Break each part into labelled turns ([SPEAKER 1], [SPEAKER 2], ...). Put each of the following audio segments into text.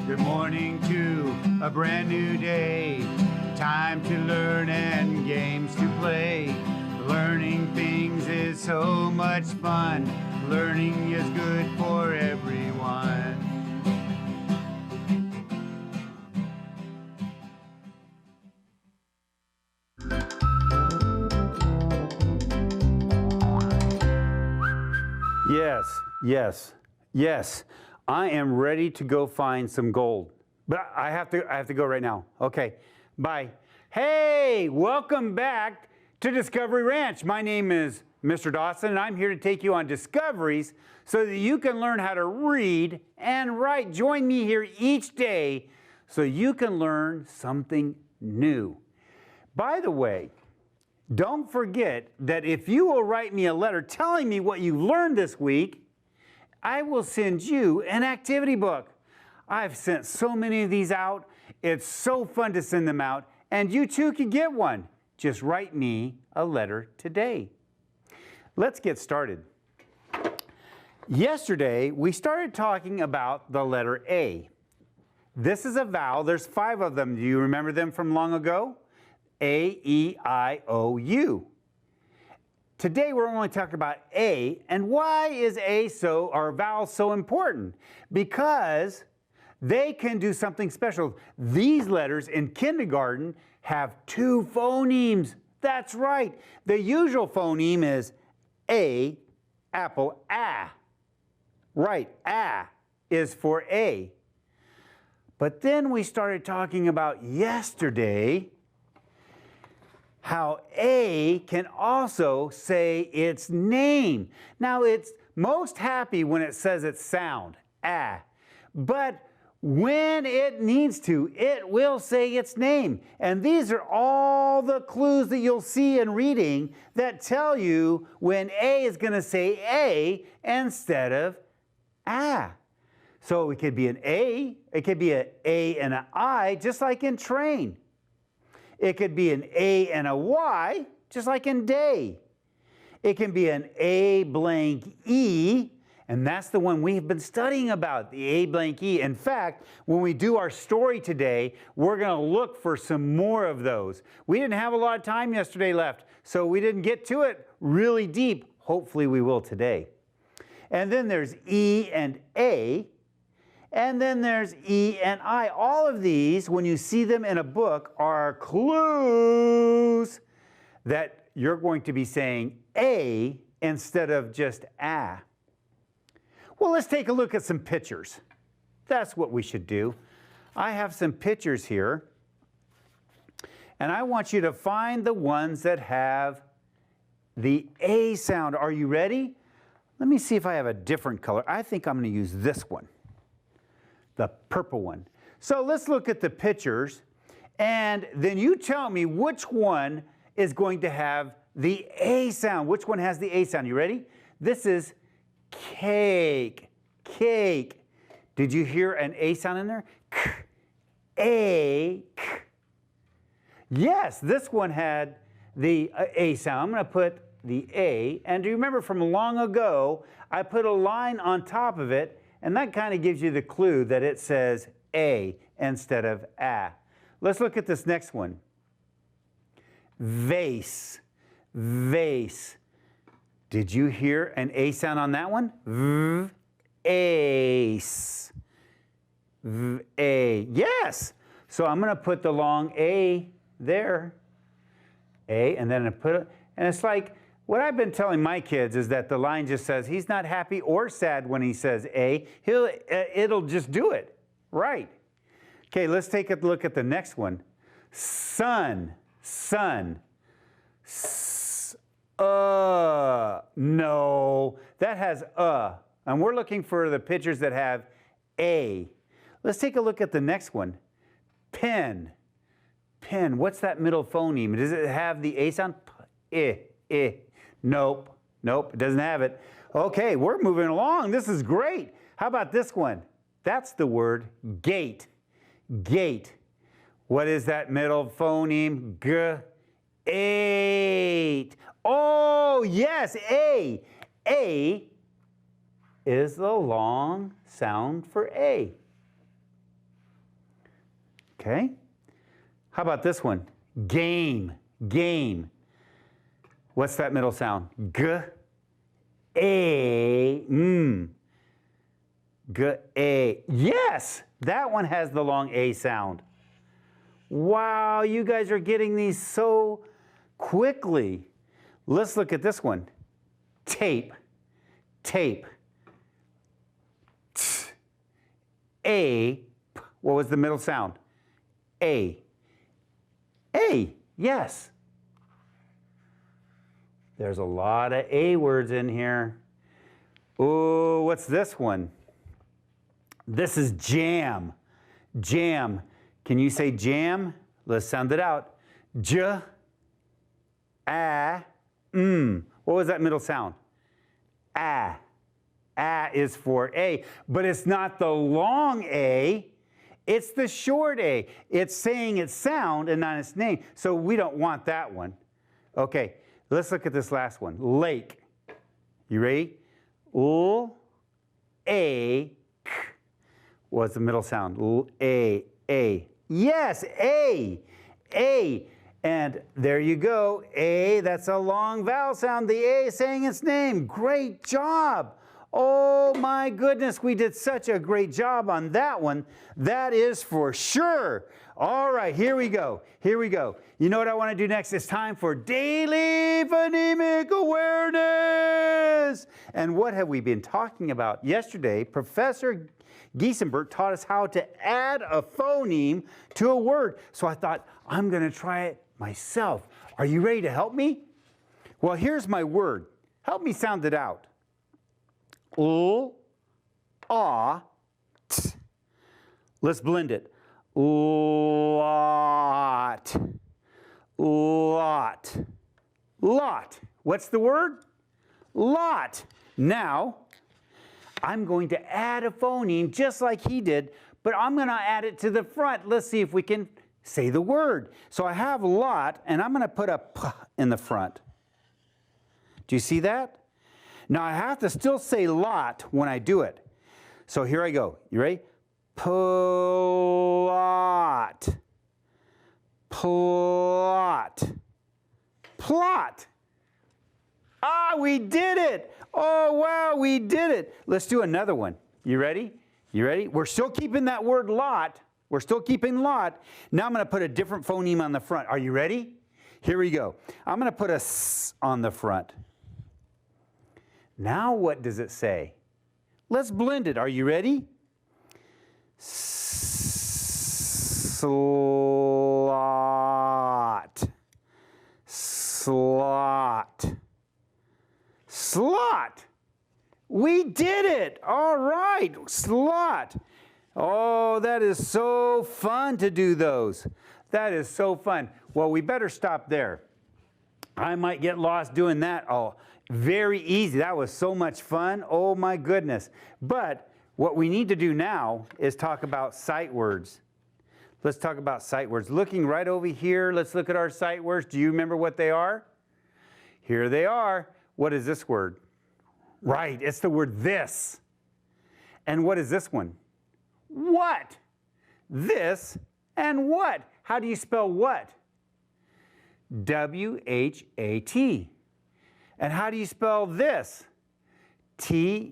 [SPEAKER 1] Good morning to a brand new day. Time to learn and games to play. Learning things is so much fun. Learning is good for everyone. Yes. I am ready to go find some gold. But I have to go right now. Okay. Bye. Hey, welcome back to Discovery Ranch. My name is Mr. Dawson, and I'm here to take you on discoveries so that you can learn how to read and write. Join me here each day so you can learn something new. By the way, don't forget that if you will write me a letter telling me what you learned this week, I will send you an activity book. I've sent so many of these out. It's so fun to send them out, and you too can get one. Just write me a letter today. Let's get started. Yesterday, we started talking about the letter A. This is a vowel. There's 5 of them. Do you remember them from long ago? A, E, I, O, U. Today we're only talking about A, and why is A or vowel so important? Because they can do something special. These letters in kindergarten have 2 phonemes. That's right. The usual phoneme is A, apple, A. Right, A is for A. But then we started talking about yesterday how A can also say its name. Now, it's most happy when it says its sound, ah, but when it needs to, it will say its name. And these are all the clues that you'll see in reading that tell you when A is going to say A instead of ah. So it could be an A, it could be an A and an I, just like in train. It could be an A and a Y, just like in day. It can be an A blank E, and that's the one we've been studying about, the A blank E. In fact, when we do our story today, we're going to look for some more of those. We didn't have a lot of time yesterday left, so we didn't get to it really deep. Hopefully we will today. And then there's E and A. And then there's E and I. All of these, when you see them in a book, are clues that you're going to be saying A instead of just A. Well, let's take a look at some pictures. That's what we should do. I have some pictures here, and I want you to find the ones that have the A sound. Are you ready? Let me see if I have a different color. I think I'm going to use this one. The purple one. So let's look at the pictures, and then you tell me which one is going to have the A sound. Which one has the A sound? You ready? This is cake. Cake. Did you hear an A sound in there? K, A, K. Yes, this one had the A sound. I'm going to put the A, and do you remember from long ago, I put a line on top of it, and that kind of gives you the clue that it says A instead of A. Let's look at this next one. Vase. Vase. Did you hear an A sound on that one? V, ace. V, A. Yes. So I'm going to put the long A there. A, and then I put it, and it's like, what I've been telling my kids is that the line just says he's not happy or sad when he says A. It'll just do it. Right. Okay, let's take a look at the next one. Sun. Sun. No, that has and we're looking for the pictures that have A. Let's take a look at the next one. Pen. Pen. What's that middle phoneme? Does it have the A sound? Nope. Nope, it doesn't have it. Okay, we're moving along. This is great. How about this one? That's the word gate. Gate. What is that middle phoneme? G. 8. Oh, yes, A. A is the long sound for A. Okay. How about this one? Game. Game. What's that middle sound? G, A, G, A. Yes, that one has the long A sound. Wow, you guys are getting these so quickly. Let's look at this one. Tape. Tape. T, A. What was the middle sound? A. A. Yes. There's a lot of A words in here. Oh, what's this one? This is jam. Jam. Can you say jam? Let's sound it out. J, A, M. What was that middle sound? A. A is for A, but it's not the long A. It's the short A. It's saying its sound and not its name. So we don't want that one. Okay, let's look at this last one. Lake. You ready? L, A, K. What's the middle sound? L, A, A. Yes, A. A. And there you go. A, that's a long vowel sound. The A is saying its name. Great job. Oh my goodness, we did such a great job on that one. That is for sure. All right, here we go. Here we go. You know what I want to do next? It's time for Daily Phonemic Awareness. And what have we been talking about? Yesterday, Professor Giesenberg taught us how to add a phoneme to a word. So I thought, I'm going to try it myself. Are you ready to help me? Well, here's my word. Help me sound it out. L, A, T. Let's blend it. Lot. Lot. Lot. What's the word? Lot. Now, I'm going to add a phoneme just like he did, but I'm going to add it to the front. Let's see if we can say the word. So I have lot, and I'm going to put a P in the front. Do you see that? Now I have to still say lot when I do it. So here I go. You ready? Plot. Plot. Plot. Ah, we did it. Oh, wow, we did it. Let's do another one. You ready? You ready? We're still keeping that word lot. We're still keeping lot. Now I'm going to put a different phoneme on the front. Are you ready? Here we go. I'm going to put a S on the front. Now what does it say? Let's blend it. Are you ready? Slot. Slot. Slot. We did it. All right. Slot. Oh, that is so fun to do those. That is so fun. Well, we better stop there. I might get lost doing that. Oh, very easy. That was so much fun. Oh my goodness. But what we need to do now is talk about sight words. Let's talk about sight words. Looking right over here, let's look at our sight words. Do you remember what they are? Here they are. What is this word? Right, it's the word this. And what is this one? What? This and what? How do you spell what? W-H-A-T. And how do you spell this? T-H-I-S.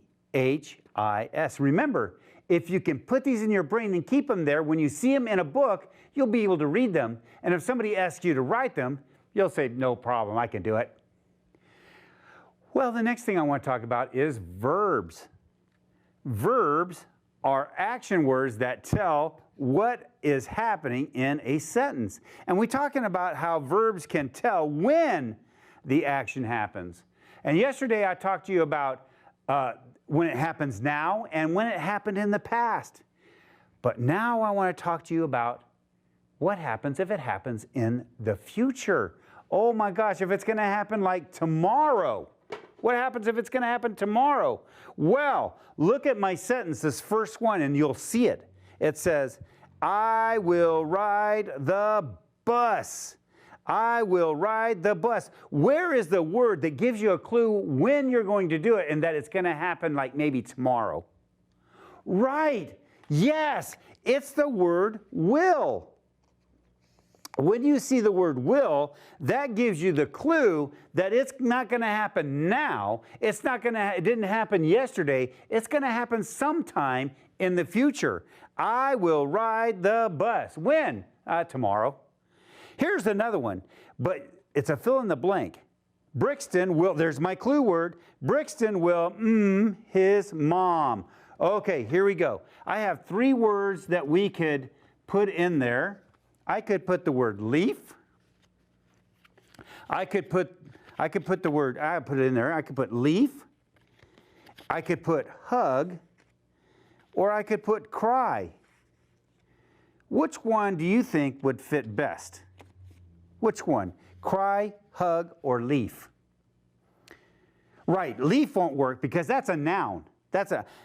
[SPEAKER 1] Remember, if you can put these in your brain and keep them there, when you see them in a book, you'll be able to read them. And if somebody asks you to write them, you'll say, no problem, I can do it. Well, the next thing I want to talk about is verbs. Verbs are action words that tell what is happening in a sentence. And we're talking about how verbs can tell when the action happens. And yesterday I talked to you about when it happens now and when it happened in the past. But now I want to talk to you about what happens if it happens in the future. Oh my gosh, if it's going to happen like tomorrow. What happens if it's going to happen tomorrow? Well, look at my sentence, this first one, and you'll see it. It says, I will ride the bus. I will ride the bus. Where is the word that gives you a clue when you're going to do it and that it's going to happen like maybe tomorrow? Right. Yes, it's the word will. When you see the word will, that gives you the clue that it's not going to happen now. It didn't happen yesterday. It's going to happen sometime in the future. I will ride the bus. When? Tomorrow. Here's another one, but it's a fill in the blank. Brixton will, there's my clue word, Brixton will his mom. Okay, here we go. I have 3 words that we could put in there. I could put the word leaf. I could put the word, I put it in there. I could put leaf. I could put hug, or I could put cry. Which one do you think would fit best? Which one? Cry, hug, or leaf? Right, leaf won't work because that's a noun.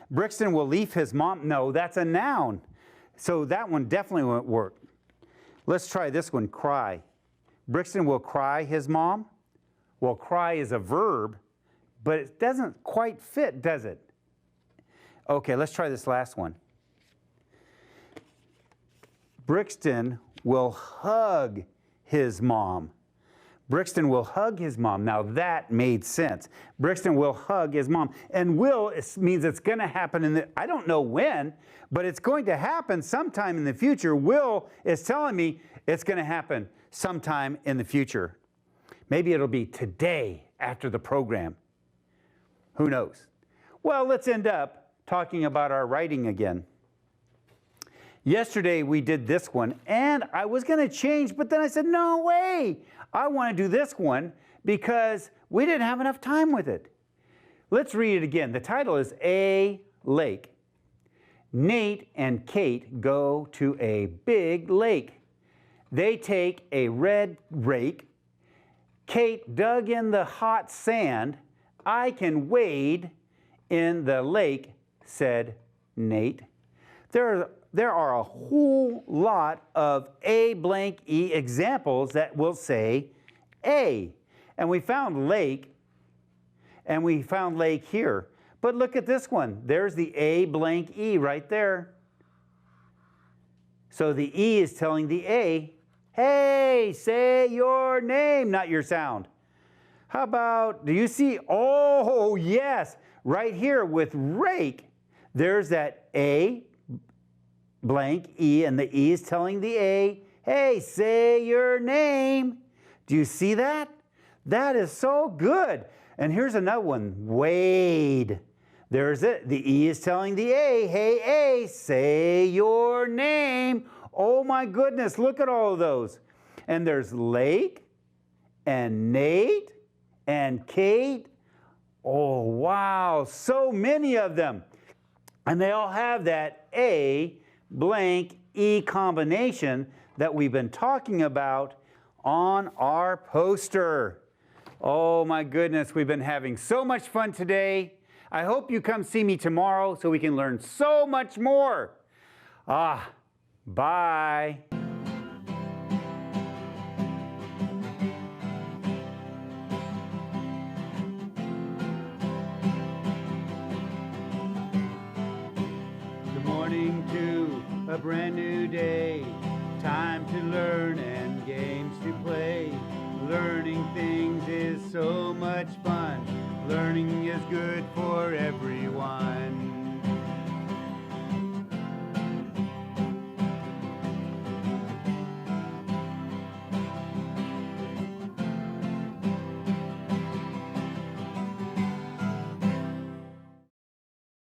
[SPEAKER 1] Brixton will leave his mom. No, that's a noun. So that one definitely won't work. Let's try this one, cry. Brixton will cry his mom. Well, cry is a verb, but it doesn't quite fit, does it? Okay, let's try this last one. Brixton will hug his mom. Brixton will hug his mom. Now that made sense. Brixton will hug his mom. And will means it's going to happen I don't know when, but it's going to happen sometime in the future. Will is telling me it's going to happen sometime in the future. Maybe it'll be today after the program. Who knows? Well, let's end up talking about our writing again. Yesterday we did this one, and I was going to change, but then I said, no way. I want to do this one because we didn't have enough time with it. Let's read it again. The title is A Lake. Nate and Kate go to a big lake. They take a red rake. Kate dug in the hot sand. I can wade in the lake, said Nate. There are a whole lot of A blank E examples that will say A. And we found lake, and we found lake here. But look at this one. There's the A blank E right there. So the E is telling the A, hey, say your name, not your sound. How about, do you see? Oh, yes, right here with rake. There's that A blank E, and the E is telling the A, hey, say your name. Do you see that? That is so good. And here's another one, wade. There's it. The E is telling the A, hey, A, say your name. Oh my goodness, look at all of those. And there's Lake, and Nate, and Kate. Oh, wow, so many of them. And they all have that A blank E combination that we've been talking about on our poster. Oh my goodness, we've been having so much fun today. I hope you come see me tomorrow so we can learn so much more. Bye. Good morning to a brand new day. Time to learn and games to play. Learning things is so much fun. Learning is good for everyone.